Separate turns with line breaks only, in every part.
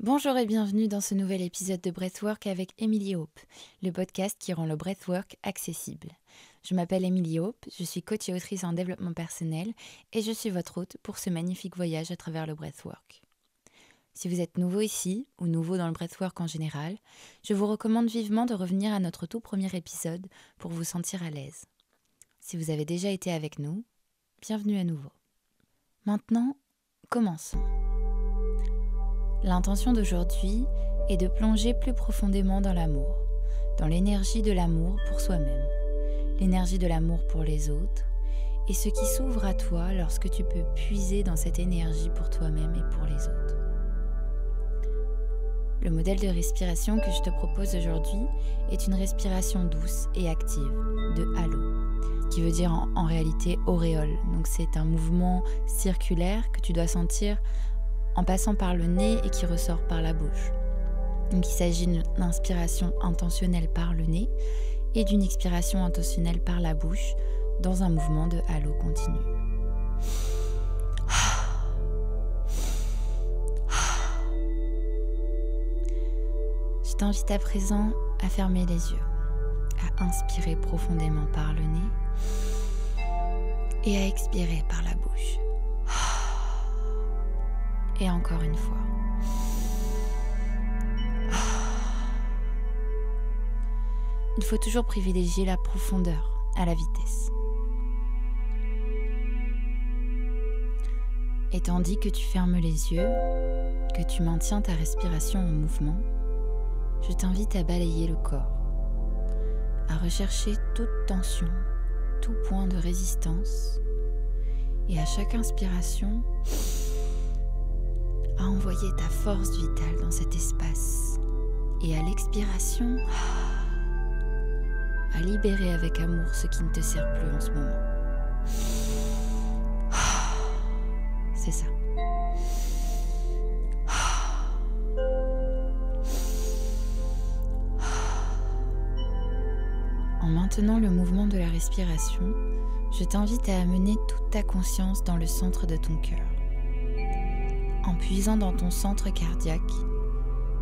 Bonjour et bienvenue dans ce nouvel épisode de Breathwork avec Emily Hope, le podcast qui rend le breathwork accessible. Je m'appelle Emily Hope, je suis coach et autrice en développement personnel et je suis votre hôte pour ce magnifique voyage à travers le breathwork. Si vous êtes nouveau ici ou nouveau dans le breathwork en général, je vous recommande vivement de revenir à notre tout premier épisode pour vous sentir à l'aise. Si vous avez déjà été avec nous, bienvenue à nouveau. Maintenant, commençons. L'intention d'aujourd'hui est de plonger plus profondément dans l'amour, dans l'énergie de l'amour pour soi-même, l'énergie de l'amour pour les autres et ce qui s'ouvre à toi lorsque tu peux puiser dans cette énergie pour toi-même et pour les autres. Le modèle de respiration que je te propose aujourd'hui est une respiration douce et active de halo, qui veut dire en réalité auréole. Donc c'est un mouvement circulaire que tu dois sentir en passant par le nez et qui ressort par la bouche. Donc il s'agit d'une inspiration intentionnelle par le nez et d'une expiration intentionnelle par la bouche dans un mouvement de halo continu. Je t'invite à présent à fermer les yeux, à inspirer profondément par le nez et à expirer par la bouche. Et encore une fois. Il faut toujours privilégier la profondeur à la vitesse. Et tandis que tu fermes les yeux, que tu maintiens ta respiration en mouvement, je t'invite à balayer le corps, à rechercher toute tension, tout point de résistance, et à chaque inspiration, à envoyer ta force vitale dans cet espace et à l'expiration, à libérer avec amour ce qui ne te sert plus en ce moment. C'est ça. En maintenant le mouvement de la respiration, je t'invite à amener toute ta conscience dans le centre de ton cœur. En puisant dans ton centre cardiaque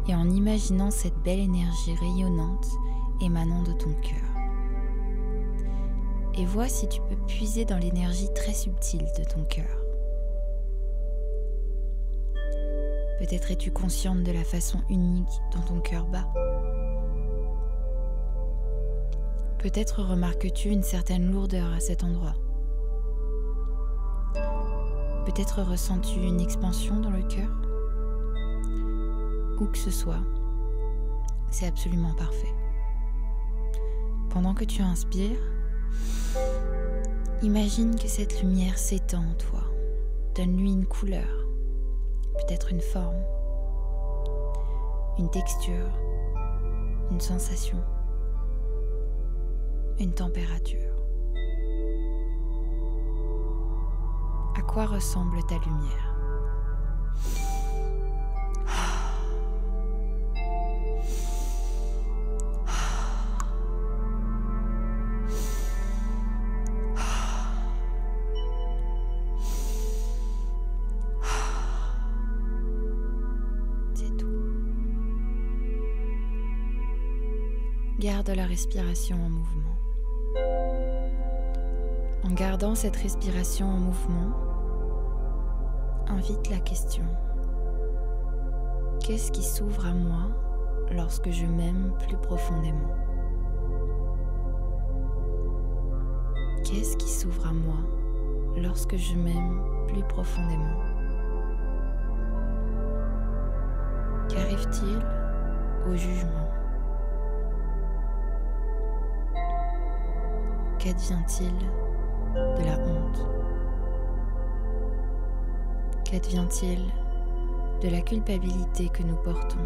et en imaginant cette belle énergie rayonnante émanant de ton cœur. Et vois si tu peux puiser dans l'énergie très subtile de ton cœur. Peut-être es-tu consciente de la façon unique dont ton cœur bat. Peut-être remarques-tu une certaine lourdeur à cet endroit. Peut-être ressens-tu une expansion dans le cœur. Où que ce soit, c'est absolument parfait. Pendant que tu inspires, imagine que cette lumière s'étend en toi. Donne-lui une couleur, peut-être une forme, une texture, une sensation, une température. À quoi ressemble ta lumière? C'est tout. Garde la respiration en mouvement. En gardant cette respiration en mouvement, invite la question. Qu'est-ce qui s'ouvre à moi lorsque je m'aime plus profondément? Qu'est-ce qui s'ouvre à moi lorsque je m'aime plus profondément? Qu'arrive-t-il au jugement? Qu'advient-il de la honte? Qu'advient-il de la culpabilité que nous portons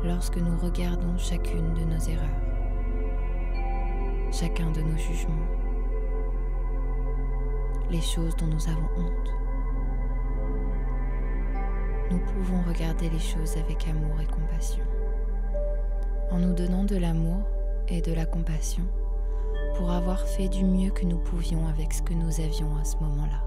lorsque nous regardons chacune de nos erreurs, chacun de nos jugements, les choses dont nous avons honte? Nous pouvons regarder les choses avec amour et compassion. En nous donnant de l'amour et de la compassion pour avoir fait du mieux que nous pouvions avec ce que nous avions à ce moment-là.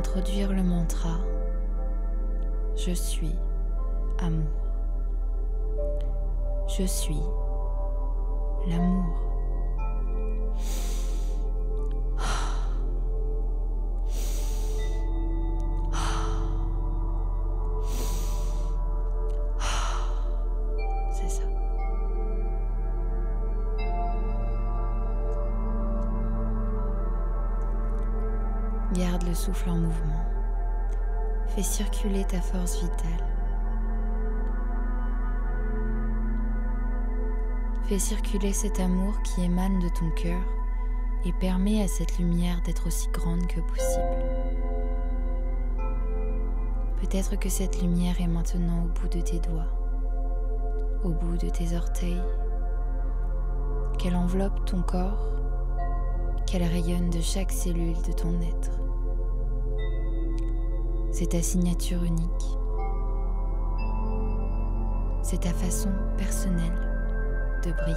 introduire le mantra « Je suis amour ». Je suis l'amour. C'est ça. Garde le souffle en mouvement. Fais circuler ta force vitale. Fais circuler cet amour qui émane de ton cœur et permet à cette lumière d'être aussi grande que possible. Peut-être que cette lumière est maintenant au bout de tes doigts, au bout de tes orteils, qu'elle enveloppe ton corps, qu'elle rayonne de chaque cellule de ton être. C'est ta signature unique. C'est ta façon personnelle de briller.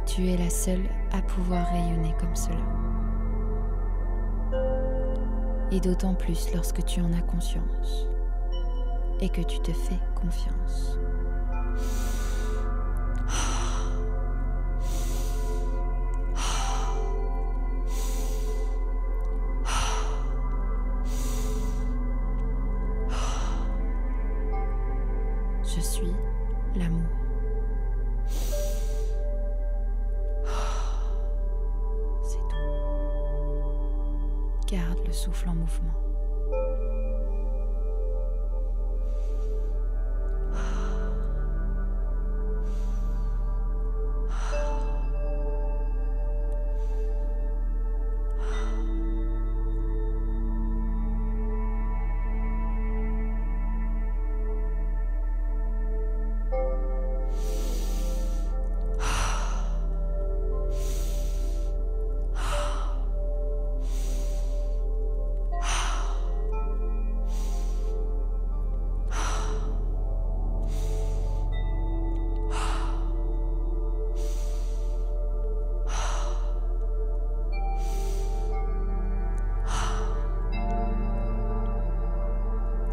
Tu es la seule à pouvoir rayonner comme cela. Et d'autant plus lorsque tu en as conscience et que tu te fais confiance. Je suis l'amour. C'est tout. Garde le souffle en mouvement.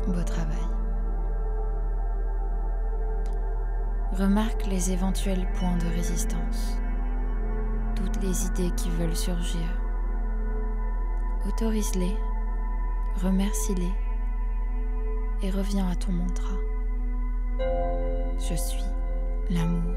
Beau travail. Remarque les éventuels points de résistance, toutes les idées qui veulent surgir. Autorise-les, remercie-les et reviens à ton mantra. Je suis l'amour.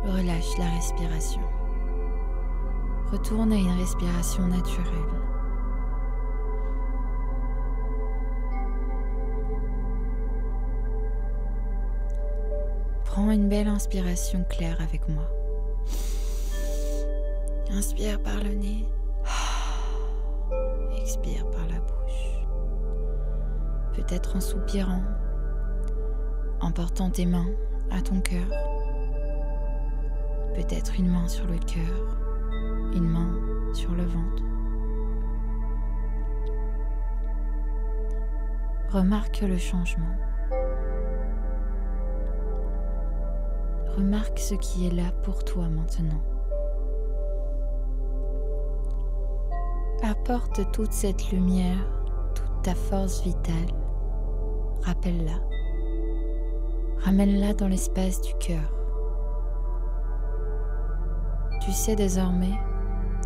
Relâche la respiration. Retourne à une respiration naturelle. Prends une belle inspiration claire avec moi. Inspire par le nez. Expire par la bouche. Peut-être en soupirant, en portant tes mains à ton cœur. Peut-être une main sur le cœur, une main sur le ventre. Remarque le changement. Remarque ce qui est là pour toi maintenant. Apporte toute cette lumière, toute ta force vitale. Rappelle-la. Ramène-la dans l'espace du cœur. Tu sais désormais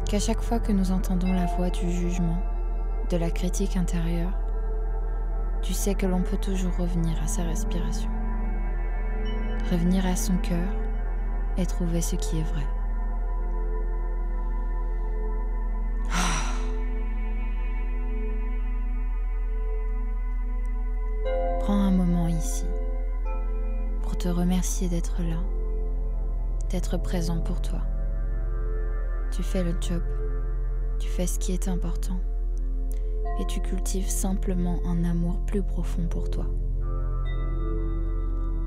qu'à chaque fois que nous entendons la voix du jugement, de la critique intérieure, tu sais que l'on peut toujours revenir à sa respiration, revenir à son cœur et trouver ce qui est vrai. Prends un moment ici pour te remercier d'être là, d'être présent pour toi. Tu fais le job, tu fais ce qui est important et tu cultives simplement un amour plus profond pour toi.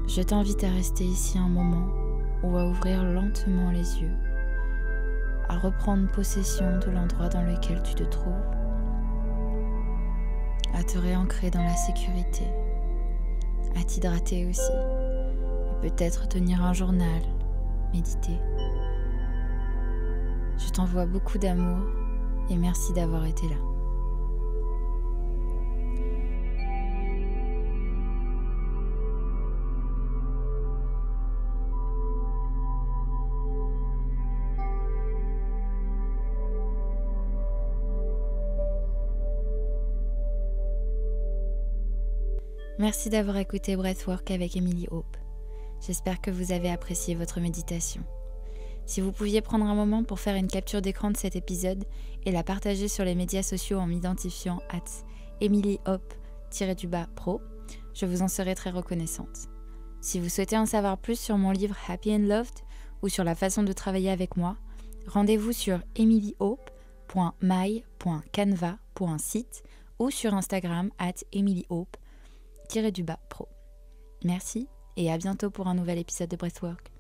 Je t'invite à rester ici un moment ou à ouvrir lentement les yeux, à reprendre possession de l'endroit dans lequel tu te trouves, à te réancrer dans la sécurité, à t'hydrater aussi, et peut-être tenir un journal, méditer. Je t'envoie beaucoup d'amour et merci d'avoir été là. Merci d'avoir écouté Breathwork avec Emily Hope. J'espère que vous avez apprécié votre méditation. Si vous pouviez prendre un moment pour faire une capture d'écran de cet épisode et la partager sur les médias sociaux en m'identifiant @EmilyHope_Pro, je vous en serai très reconnaissante. Si vous souhaitez en savoir plus sur mon livre Happy and Loved ou sur la façon de travailler avec moi, rendez-vous sur emilyhope.my.canva.site ou sur Instagram @EmilyHope_Pro. Merci et à bientôt pour un nouvel épisode de Breathwork.